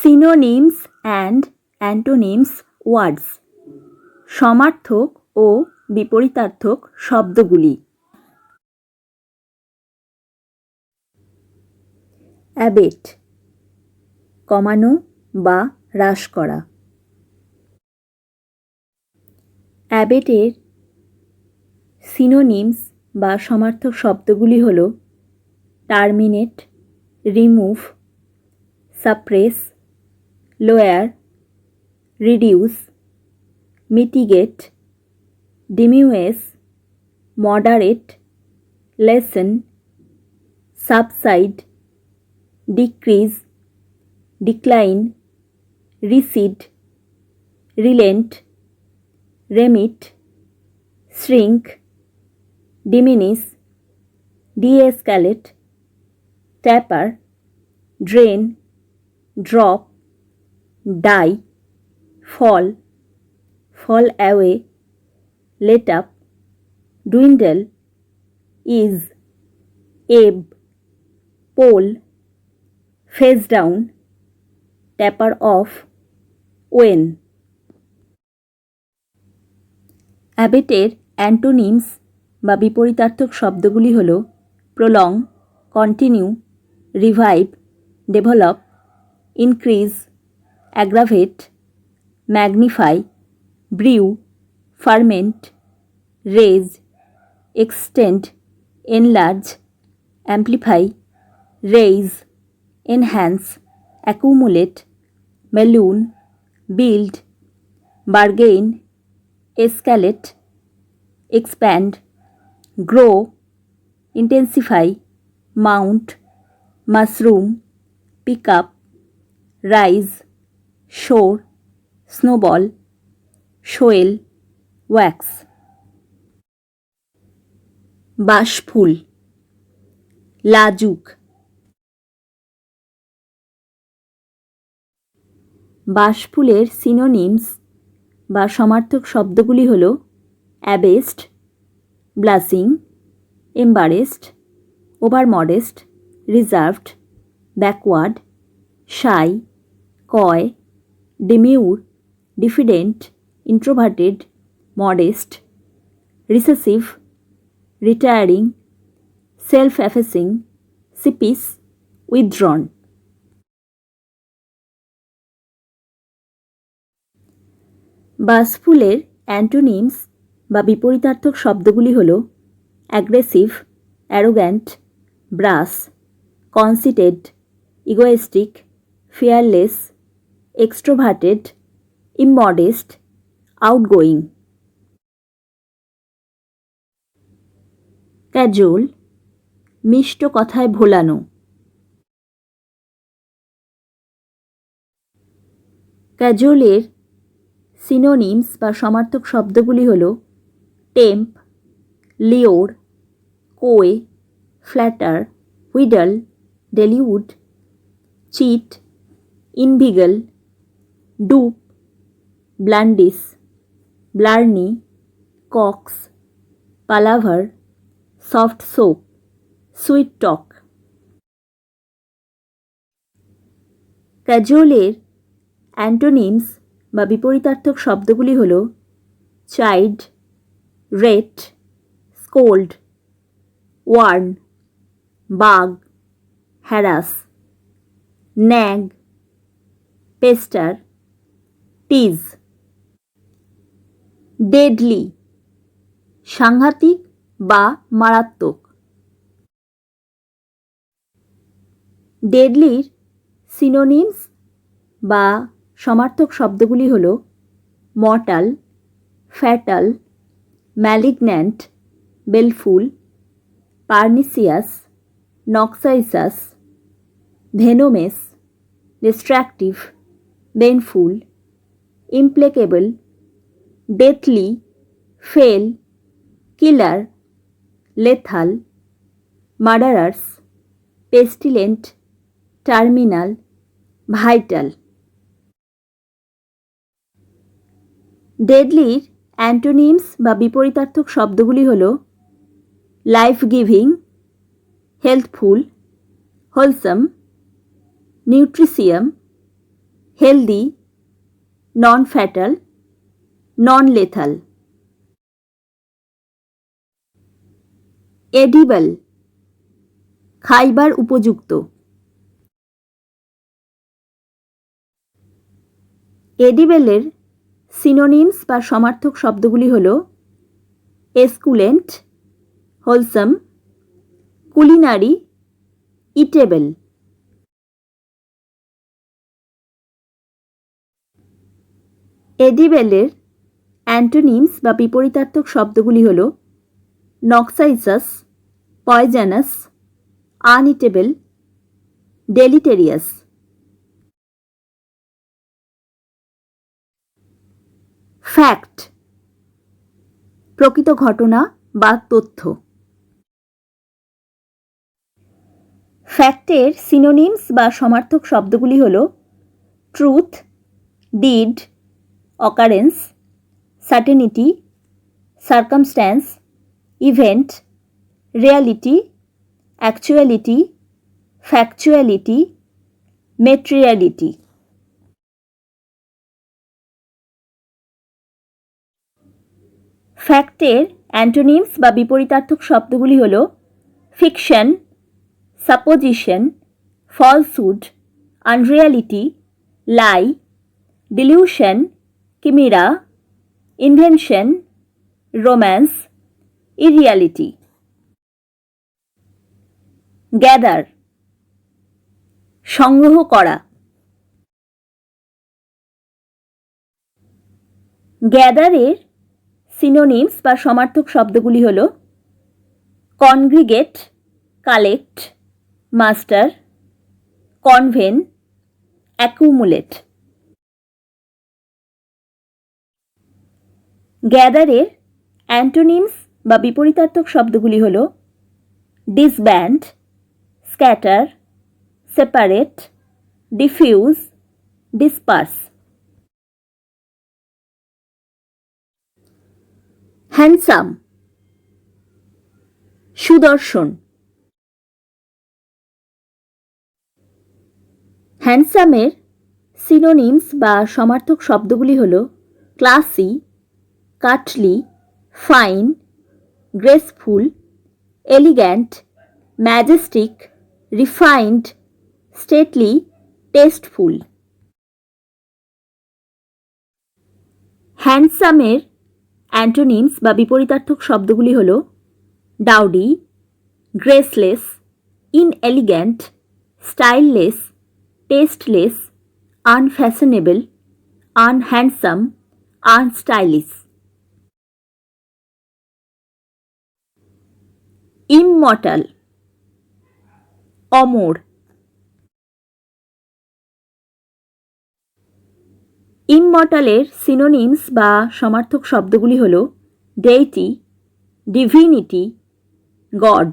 Synonyms and Antonymds Words, সমার্থক ও বিপরীতার্থক শব্দগুলি। অ্যাবেট, কমানো বা হ্রাস করা। অ্যাবেটের সিনোনিমস বা সমার্থক শব্দগুলি হল terminate, remove, suppress, lower, reduce, mitigate, demise, moderate, lessen, subside, decrease, decline, recede, relent, remit, shrink, diminish, de-escalate, taper, drain, drop, die, fall, fall away, let up, dwindle, is, ebb, pole, face down, taper off, wane. অ্যাবেটের antonyms বা বিপরীতার্থক শব্দগুলি হল prolong, continue, revive, develop, increase, aggravate, magnify, brew, ferment, raise, extend, enlarge, amplify, raise, enhance, accumulate, balloon, build, bargain, escalate, expand, grow, intensify, mount, mushroom, pick up, rise, shore, snowball, swell, wax. Bashful, লাজুক। বাঁশফুলের synonyms বা সমার্থক শব্দগুলি হল abashed, blushing, embarrassed, over modest, reserved, backward, shy, coy, demure, diffident, introverted, modest, recessive, retiring, self-effacing, sheepish, withdrawn. বাঁশফুলের antonyms বা বিপরীতার্থক শব্দগুলি হল aggressive, arrogant, brash, conceited, egoistic, fearless, extroverted, immodest, outgoing. Cajole, মিষ্ট কথায় ভোলানো। ক্যাজুয়ালের সিনোনিমস বা সমার্থক শব্দগুলি হল tempt, lure, coax, flatter, wheedle, delude, cheat, inveigle, dupe, blandish, blarney, coax, palaver, soft soap, sweet talk. ক্যাজুয়ালের অ্যান্টোনিমস বা বিপরীতার্থক শব্দগুলি হল chide, rate, scold, warn, bug, harass, nag, pester, tease. Deadly, সাংঘাতিক বা মারাত্মক। ডেডলির সিনোনিমস বা সমার্থক শব্দগুলি হল mortal, fatal, malignant, baleful, pernicious, noxious, venomous, destructive, baneful, implacable, deathly, fail, killer, lethal, murderers, pestilent, terminal, vital. ডেডলির অ্যান্টোনিমস বা বিপরীতার্থক শব্দগুলি হল life giving, healthful, wholesome, নিউট্রিশিয়াম, healthy, নন ফ্যাটাল, নন লেথাল। এডিবল, খাইবার উপযুক্ত। এডিবেলের সিনোনিমস বা সমার্থক শব্দগুলি হল এসকুলেন্ট, হোলসাম, কুলিনারি, ইটেবল। এডিবেলের অ্যান্টোনিমস বা বিপরীতার্থক শব্দগুলি হল নক্সাইসাস, পয়জানাস, আনইটেবল, ডেলিটেরিয়াস। ফ্যাক্ট, প্রকৃত ঘটনা বা তথ্য। ফ্যাক্টের সিনোনিমস বা সমার্থক শব্দগুলি হল truth, deed, occurrence, certainty, circumstance, event, reality, actuality, factuality, materiality. ফ্যাক্টের অ্যান্টোনিমস বা বিপরীতার্থক শব্দগুলি হল fiction, supposition, falsehood, unreality, lie, delusion, chimera, invention, romance, irreality. Gather, সংগ্রহ করা। গ্যাদারের সিনোনিমস বা সমার্থক শব্দগুলি হল congregate, collect, muster, convene, accumulate. গ্যাদারের অ্যান্টোনিমস বা বিপরীতার্থক শব্দগুলি হল disband, scatter, separate, diffuse, disperse. Handsome, সুদর্শন। হ্যান্ডসামের সিনোনিমস বা সমার্থক শব্দগুলি হল classy, courtly, fine, graceful, elegant, majestic, refined, stately, tasteful. হ্যান্ডসামের antonyms বা বিপরীতার্থক শব্দগুলি হল ডাউডি, গ্রেসলেস, ইনএলিগ্যান্ট, স্টাইললেস, টেস্টলেস, আনফ্যাশনেবল, আনহ্যান্ডসাম, আনস্টাইলিশ। ইমমর্টাল, অমর। ইমমর্টালের সিনোনিমস বা সমার্থক শব্দগুলি হল ডেইটি, ডিভিনিটি, গড।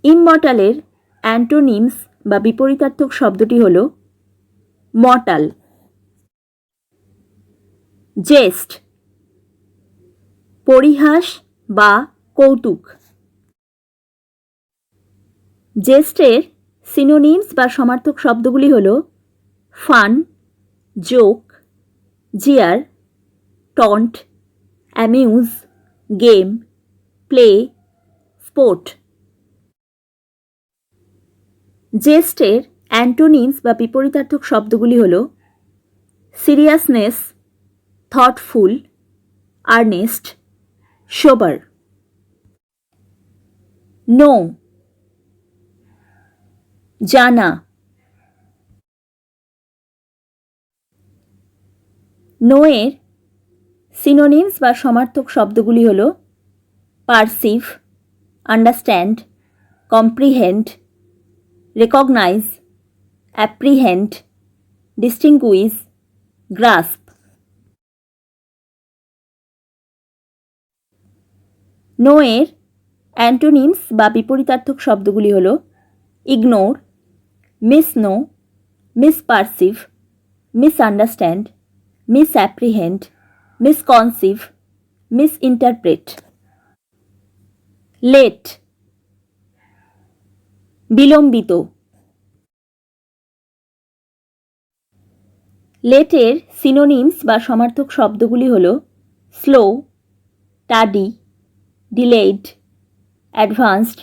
ইমমর্টালের অ্যান্টোনিমস বা বিপরীতার্থক শব্দটি হল মর্টাল। জেস্ট, পরিহাস বা কৌতুক। জেস্টের সিনোনিমস বা সমার্থক শব্দগুলি হল fun, joke, jeer, taunt, amuse, game, play, sport. জেস্টের অ্যান্টোনিমস বা বিপরীতার্থক শব্দগুলি হল seriousness, thoughtful, earnest, sober. Know, জানা। নোয়ের সিনোনিমস বা সমার্থক শব্দগুলি হল perceive, understand, comprehend, recognise, apprehend, distinguish, grasp. নোয়ের অ্যান্টোনিমস বা বিপরীতার্থক শব্দগুলি হল ignore, misknow, misperceive, misunderstand, misapprehend, misconceive, misinterpret. Late, বিলম্বিত। লেটের সিনোনিমস বা সমার্থক শব্দগুলি হল স্লো, টাডি, delayed, advanced,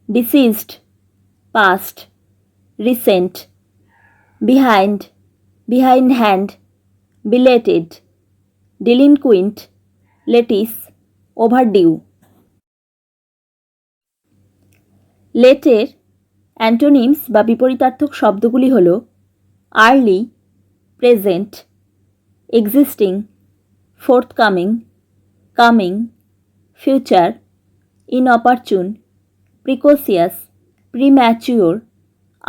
deceased, past, recent, behind, behind hand, belated, ডিলিনকুইন্ট, lettuce, overdue. লেটের অ্যান্টোনিমস বা বিপরীতার্থক শব্দগুলি হল early, present, existing, forthcoming, coming, future, inopportune, precocious, premature,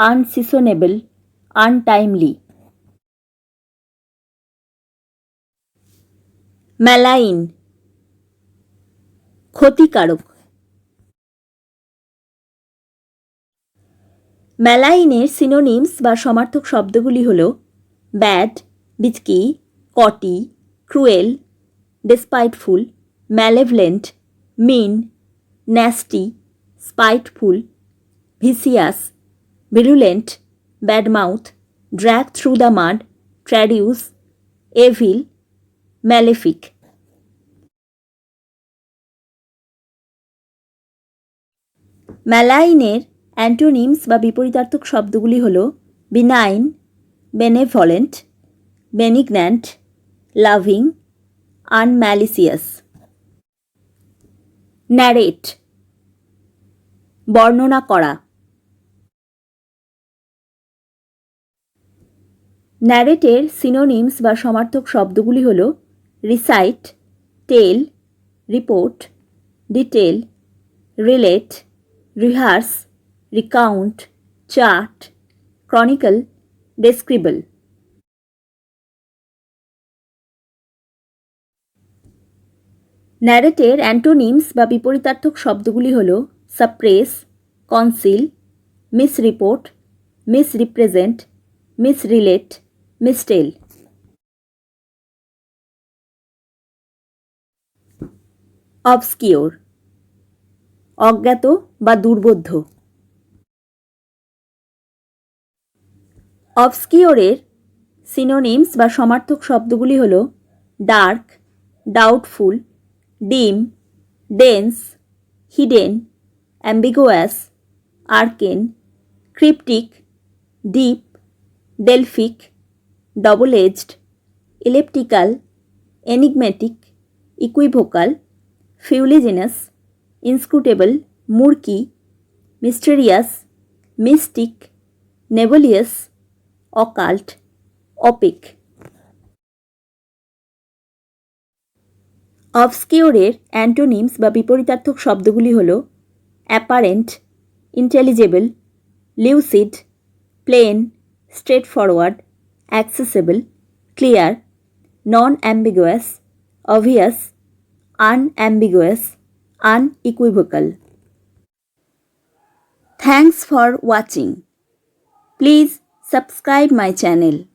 unseasonable, untimely. Malign, ক্ষতিকারক। ম্যালাইনের সিনোনিমস বা সমার্থক শব্দগুলি হল bad, bitchy, catty, cruel, despiteful, malevolent, mean, nasty, spiteful, vicious, virulent, badmouth, drag through the mud, traduce, evil, malefic. ম্যালাইনের antonyms বা বিপরীতার্থক শব্দগুলি হল benign, benevolent, benignant, loving, unmalicious. Narrate, বর্ণনা করা। ন্যারেটের সিনোনিমস বা সমার্থক শব্দগুলি হল recite, tell, report, detail, relate, rehearse, recount, chart, chronicle, describe. ন্যারেটের অ্যান্টোনিমস বা বিপরীতার্থক শব্দগুলি হল suppress, conceal, misreport, misrepresent, misrelate, mistell. Obscure, অজ্ঞাত বা দুর্বোধ্য। অবস্কিওরের সিনোনিমস বা সমার্থক শব্দগুলি হল dark, doubtful, dim, dense, hidden, ambiguous, arcane, cryptic, deep, Delphic, double edged, elliptical, enigmatic, equivocal, fuliginous, inscrutable, murky, mysterious, mystic, nebulous, occult, opaque. অবস্কিওরের antonyms বা বিপরীতার্থক শব্দগুলি হল apparent, intelligible, lucid, plain, straight forward, accessible, clear, non ambiguous, obvious, unambiguous, unequivocal. Thanks for watching. Please subscribe my channel.